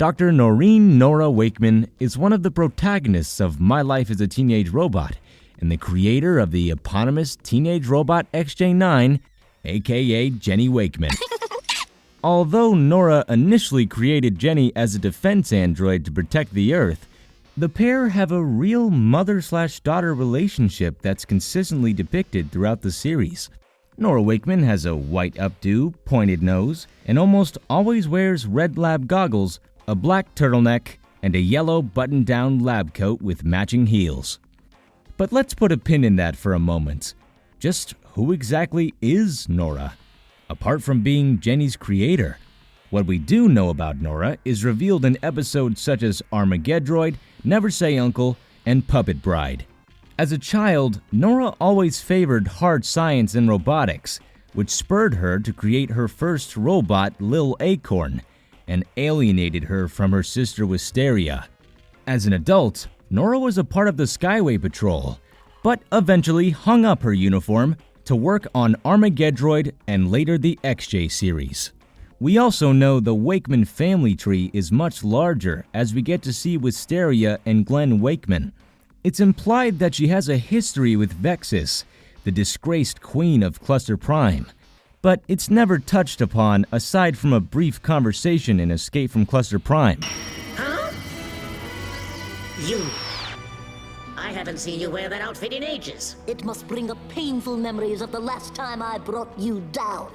Dr. Nora Wakeman is one of the protagonists of My Life as a Teenage Robot and the creator of the eponymous Teenage Robot XJ9, aka Jenny Wakeman. Although Nora initially created Jenny as a defense android to protect the Earth, the pair have a real mother-slash-daughter relationship that's consistently depicted throughout the series. Nora Wakeman has a white updo, pointed nose, and almost always wears red lab goggles, a black turtleneck, and a yellow button-down lab coat with matching heels. But let's put a pin in that for a moment. Just who exactly is Nora? Apart from being Jenny's creator, what we do know about Nora is revealed in episodes such as Armageddroid, Never Say Uncle, and Puppet Bride. As a child, Nora always favored hard science and robotics, which spurred her to create her first robot, Lil Acorn, and alienated her from her sister Wisteria. As an adult, Nora was a part of the Skyway Patrol, but eventually hung up her uniform to work on Armageddroid and later the XJ series. We also know the Wakeman family tree is much larger as we get to see Wisteria and Glenn Wakeman. It's implied that she has a history with Vexus, the disgraced queen of Cluster Prime, but it's never touched upon aside from a brief conversation in Escape from Cluster Prime. Huh? You. I haven't seen you wear that outfit in ages. It must bring up painful memories of the last time I brought you down.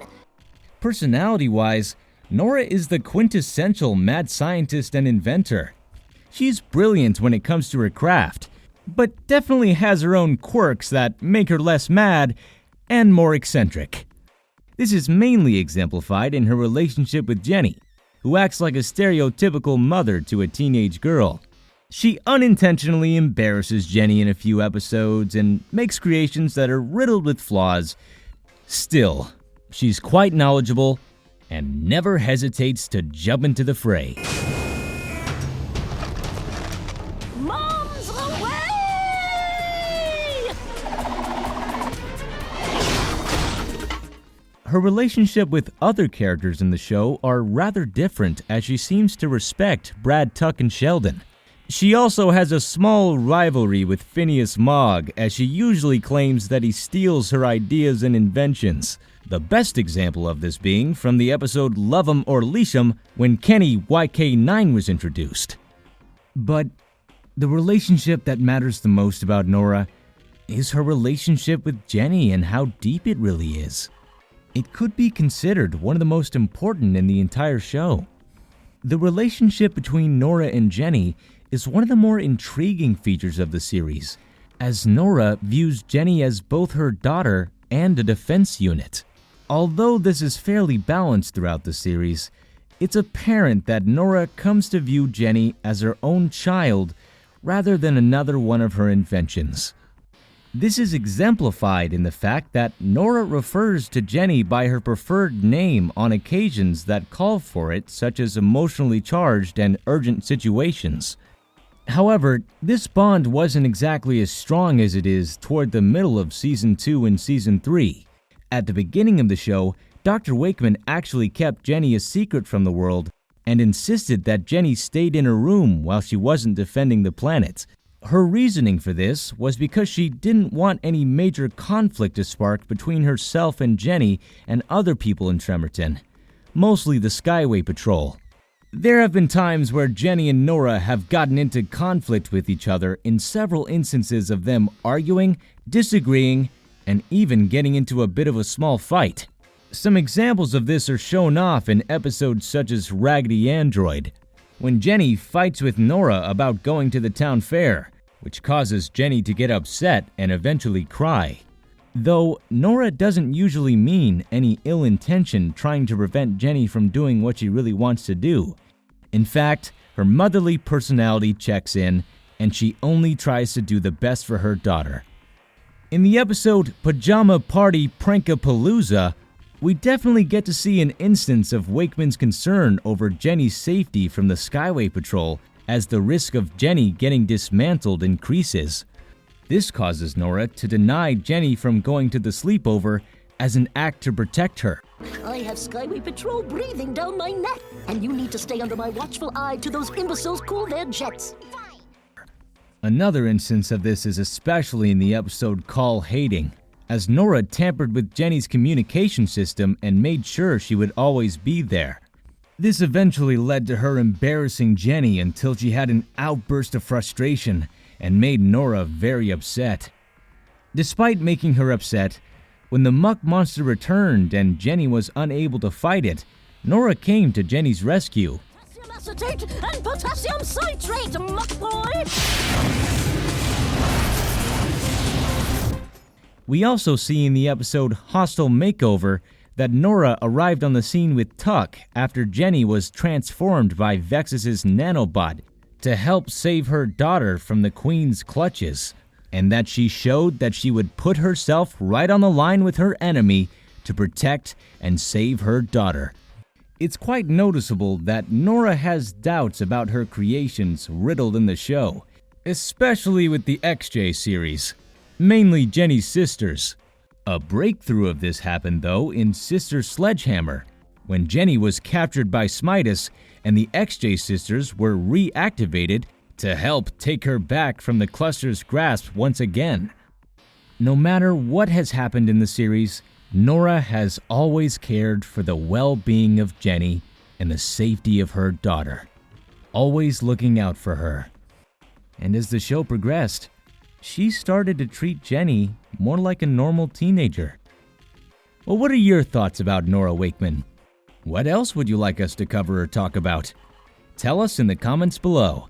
Personality-wise, Nora is the quintessential mad scientist and inventor. She's brilliant when it comes to her craft, but definitely has her own quirks that make her less mad and more eccentric. This is mainly exemplified in her relationship with Jenny, who acts like a stereotypical mother to a teenage girl. She unintentionally embarrasses Jenny in a few episodes and makes creations that are riddled with flaws. Still, she's quite knowledgeable and never hesitates to jump into the fray. Mom's away! Her relationship with other characters in the show are rather different, as she seems to respect Brad, Tuck, and Sheldon. She also has a small rivalry with Phineas Mogg, as she usually claims that he steals her ideas and inventions. The best example of this being from the episode Love 'Em or Leash 'Em, when Kenny YK9 was introduced. But the relationship that matters the most about Nora is her relationship with Jenny and how deep it really is. It could be considered one of the most important in the entire show. The relationship between Nora and Jenny is one of the more intriguing features of the series, as Nora views Jenny as both her daughter and a defense unit. Although this is fairly balanced throughout the series, it's apparent that Nora comes to view Jenny as her own child rather than another one of her inventions. This is exemplified in the fact that Nora refers to Jenny by her preferred name on occasions that call for it, such as emotionally charged and urgent situations. However, this bond wasn't exactly as strong as it is toward the middle of Season 2 and Season 3. At the beginning of the show, Dr. Wakeman actually kept Jenny a secret from the world and insisted that Jenny stayed in her room while she wasn't defending the planet. Her reasoning for this was because she didn't want any major conflict to spark between herself and Jenny and other people in Tremerton, mostly the Skyway Patrol. There have been times where Jenny and Nora have gotten into conflict with each other in several instances of them arguing, disagreeing, and even getting into a bit of a small fight. Some examples of this are shown off in episodes such as Raggedy Android, when Jenny fights with Nora about going to the town fair, which causes Jenny to get upset and eventually cry. Though Nora doesn't usually mean any ill intention trying to prevent Jenny from doing what she really wants to do. In fact, her motherly personality checks in, and she only tries to do the best for her daughter. In the episode Pajama Party Prankapalooza, we definitely get to see an instance of Wakeman's concern over Jenny's safety from the Skyway Patrol as the risk of Jenny getting dismantled increases. This causes Nora to deny Jenny from going to the sleepover as an act to protect her. I have Skyway Patrol breathing down my neck, and you need to stay under my watchful eye till those imbeciles cool their jets. Another instance of this is especially in the episode Call Hating, as Nora tampered with Jenny's communication system and made sure she would always be there. This eventually led to her embarrassing Jenny until she had an outburst of frustration and made Nora very upset. Despite making her upset, when the muck monster returned and Jenny was unable to fight it, Nora came to Jenny's rescue. Potassium acetate and potassium citrate, muck boy! We also see in the episode Hostile Makeover that Nora arrived on the scene with Tuck after Jenny was transformed by Vexus's nanobot to help save her daughter from the Queen's clutches, and that she showed that she would put herself right on the line with her enemy to protect and save her daughter. It's quite noticeable that Nora has doubts about her creations riddled in the show, especially with the XJ series, mainly Jenny's sisters. A breakthrough of this happened though in Sister Sledgehammer, when Jenny was captured by Smitus and the XJ sisters were reactivated to help take her back from the cluster's grasp once again. No matter what has happened in the series, Nora has always cared for the well-being of Jenny and the safety of her daughter, always looking out for her. And as the show progressed, she started to treat Jenny more like a normal teenager. Well, what are your thoughts about Nora Wakeman? What else would you like us to cover or talk about? Tell us in the comments below.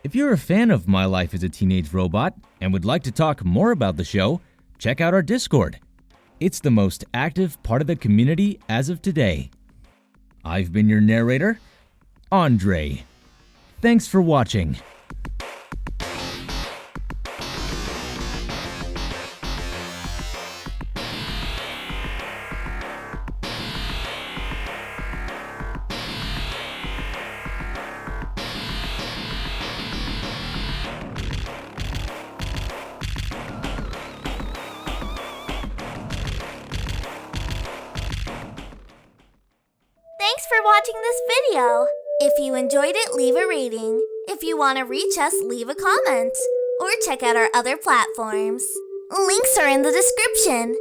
If you're a fan of My Life as a Teenage Robot and would like to talk more about the show, check out our Discord. It's the most active part of the community as of today. I've been your narrator, Andre. Thanks for watching. Thanks for watching this video. If you enjoyed it, leave a rating. If you want to reach us, leave a comment. Or check out our other platforms. Links are in the description.